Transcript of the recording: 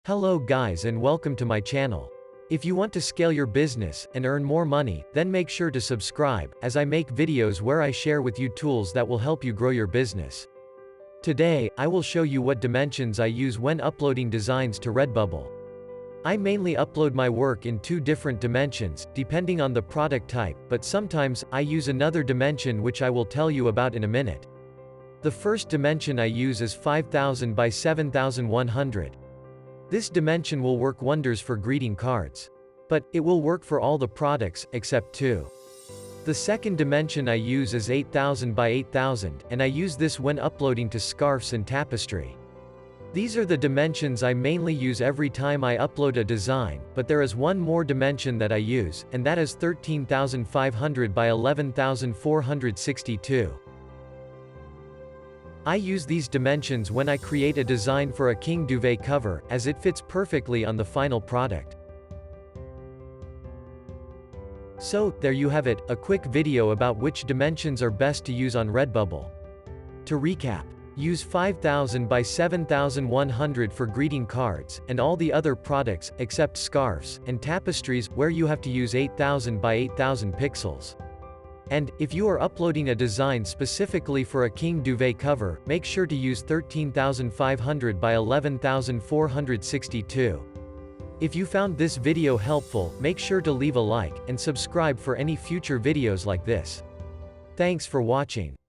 Hello guys and welcome to my channel. If you want to scale your business and earn more money, then make sure to subscribe, as I make videos where I share with you tools that will help you grow your business. Today, I will show you what dimensions I use when uploading designs to Redbubble. I mainly upload my work in two different dimensions, depending on the product type, but sometimes, I use another dimension which I will tell you about in a minute. The first dimension I use is 5000 by 7100. This dimension will work wonders for greeting cards. But, it will work for all the products, except two. The second dimension I use is 8000 by 8000, and I use this when uploading to scarves and tapestry. These are the dimensions I mainly use every time I upload a design, but there is one more dimension that I use, and that is 13500 by 11462. I use these dimensions when I create a design for a king duvet cover, as it fits perfectly on the final product. So, there you have it, a quick video about which dimensions are best to use on Redbubble. To recap, use 5000 by 7100 for greeting cards, and all the other products, except scarves, and tapestries, where you have to use 8000 by 8000 pixels. And, if you are uploading a design specifically for a king duvet cover, make sure to use 13500 by 11462. If you found this video helpful, make sure to leave a like, and subscribe for any future videos like this. Thanks for watching.